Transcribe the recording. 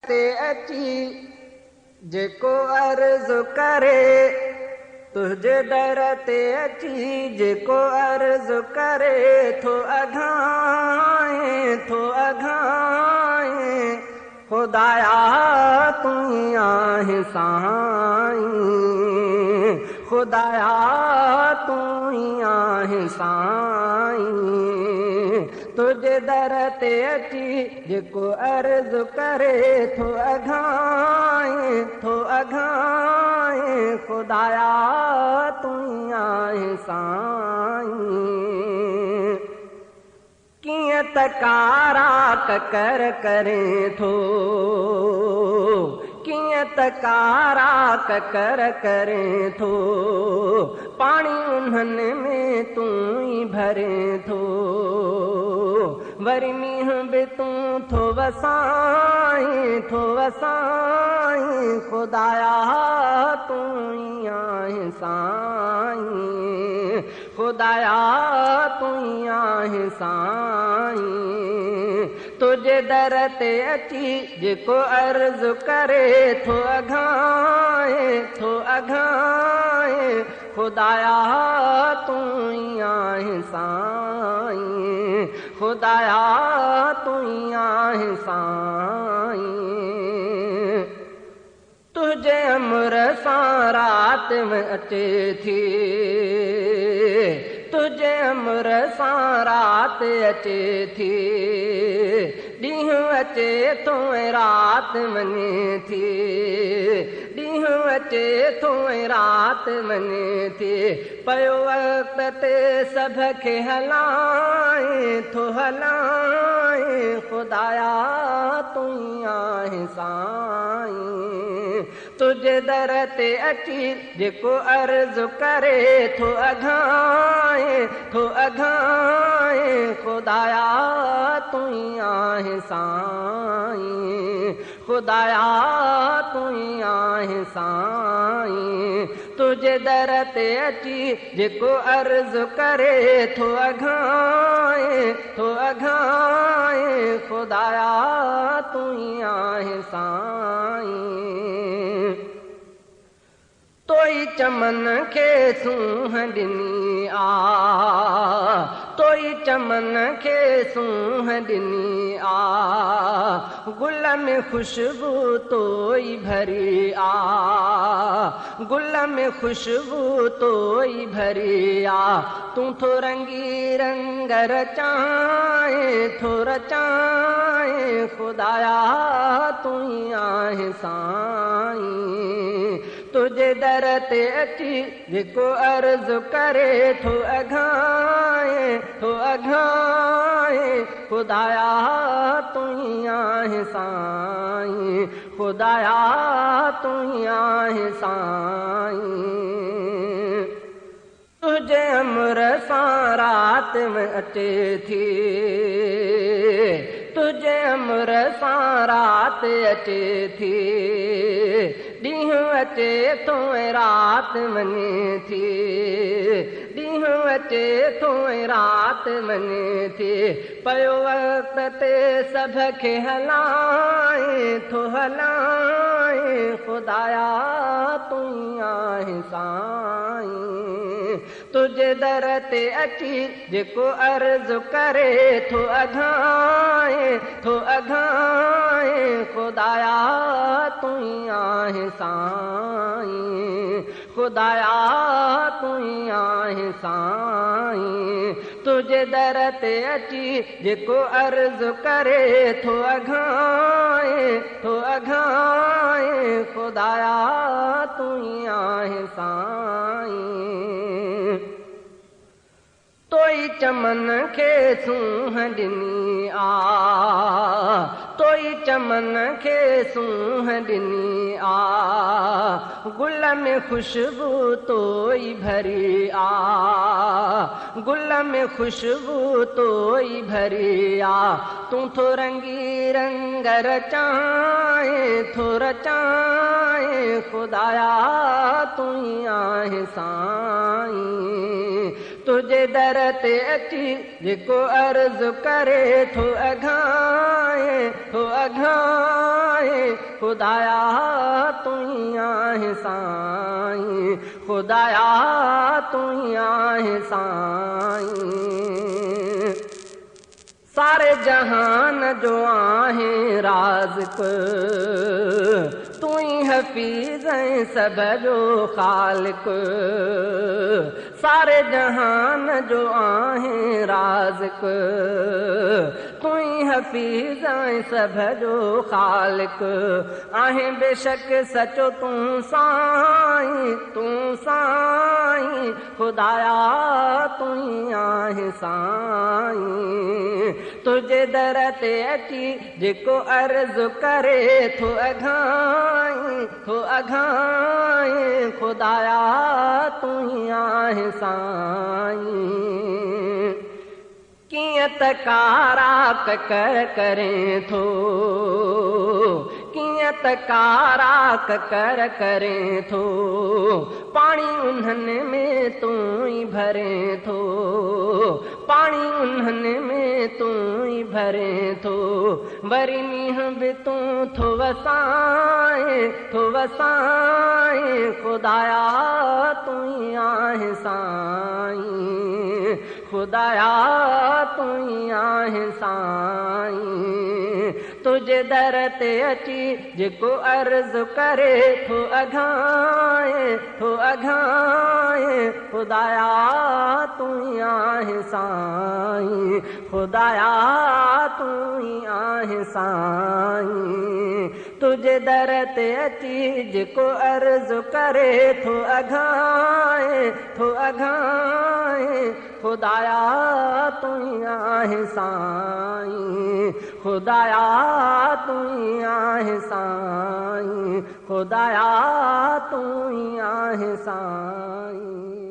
ते अची जेको अर्ज़ करे तुझे दर ते अची जेको अर्ज़ करे थो अघाए खुदाया तू आहे साईं खुदाया तू आहे साईं तुझे दर ते अची जेको अर्ज़ करे थो अघाए खुदाया तू आहे साईं कीअं तकारा ककर करे थो कीअं तकारा ककर करे थो पाणी उन्हनि में तू ई भरे थो वरी मींहुं बि तू थो वसाई खुदाया तू ई आहे साईं खुदाया तू ई आहे साईं तुझे दर ते अची जेको अर्ज़ करे थो अघाए खुदाया तू ई आहे साईं खुदाया तू ई आहे साईं तुझे अमर सां रात में अचे थी तुझे अमर सां रात अचे थी ॾींहुं अचे थो ऐं रात वञे थी ॾींहुं अचे थो ऐं रात वञे थी पियो वक़्त ते सभ खे हलाए खुदाया तू ई आहे साईं तुझे दर ते अची जेको अर्ज़ करे थो अघाए खुदाया तू ई आहे साईं खुदाया तू ई आहे साईं तुझे दर ते अची जेको अर्ज़ करे थो अघाए खुदाया तू ई आहे साईं तोई चमन खे सूंह ॾिनी आ तोई चमन खे सूंह ॾिनी आ गुल में ख़ुशबू तोई भरी आ गुल में ख़ुशबू तोई भरी आ तूं थो रंगी रंग रचाए खुदाया तू ई आहे साईं तुझे दर ते अची जेको अर्ज़ करे थो अघाए खुदाया तू ई आहे साईं खुदाया तू ई आहे साईं तुझे अमर सां रात में अचे थी तुझे अमर सां रात अचे थी ॾींहुं अचे थो ऐं रात वञे थी ॾींहुं अचे थो ऐं रात वञे थी पियो वक़्त ते सभ खे हलाए खुदाया तू ई आहे साईं तुझे दर ते अची जेको अर्ज़ करे थो अघाए खुदाया तू ई आहे साईं खुदाया तू ई आहे साईं तुझे दर ते अची जेको अर्ज़ करे थो अघाए खुदाया तू ई आहे साईं तोई चमन खे सूंह ॾिनी आ तोई चमन खे सूंह ॾिनी आ गुल में ख़ुशबू तोई भरी आ गुल में ख़ुशबू तोई भरी आ तूं थो रंगी रंग रचाए खुदाया तू ई आहे साईं तुझे दर ते अची जेको अर्ज़ करे थो अघाए खुदाया तू ही आहे साईं, खुदाया तू ही आहे साईं। सारे जहान जो आहे राज़िक़ तू ही हफ़ीज़ ऐं सब जो ख़ालिक़। सारे जहान जो आहे राज़िक़ तू ही हफ़ीज़ ऐं सब जो ख़ालिक़। आहे बेशक सचो तूं साईं, तूं साईं, खुदाया तू ही आहे साईं। तुझे दर ते अची जेको अर्ज़ु करे थो अघाई, थो अघाई, खुदाया तू ही आहे साईं। कीअं त काराक कर करें थो, कीअं त काराक कर करें थो, पाणी उन्हनि में तूं ई भरें थो, पाणी उन्हनि में तूं ई भरें थो। वरी मींहुं बि तूं थो वसाए, थो वसाए, खुदाया तूं ई आहे साईं, खुदाया तू ही आहे साईं। तुझे दर ते अची जेको अर्ज़ु करे थो अघाए, थो अघाए, खुदाया तू ही आहे साईं, खुदाया तू ही आहे साईं। तुझे दर ते अची जेको अर्ज़ु करे थो अघाए, थो अघाए, खुदाया तू ही आहे साईं, खुदाया तू ही आहे साईं, खुदाया तू ही आहे साईं।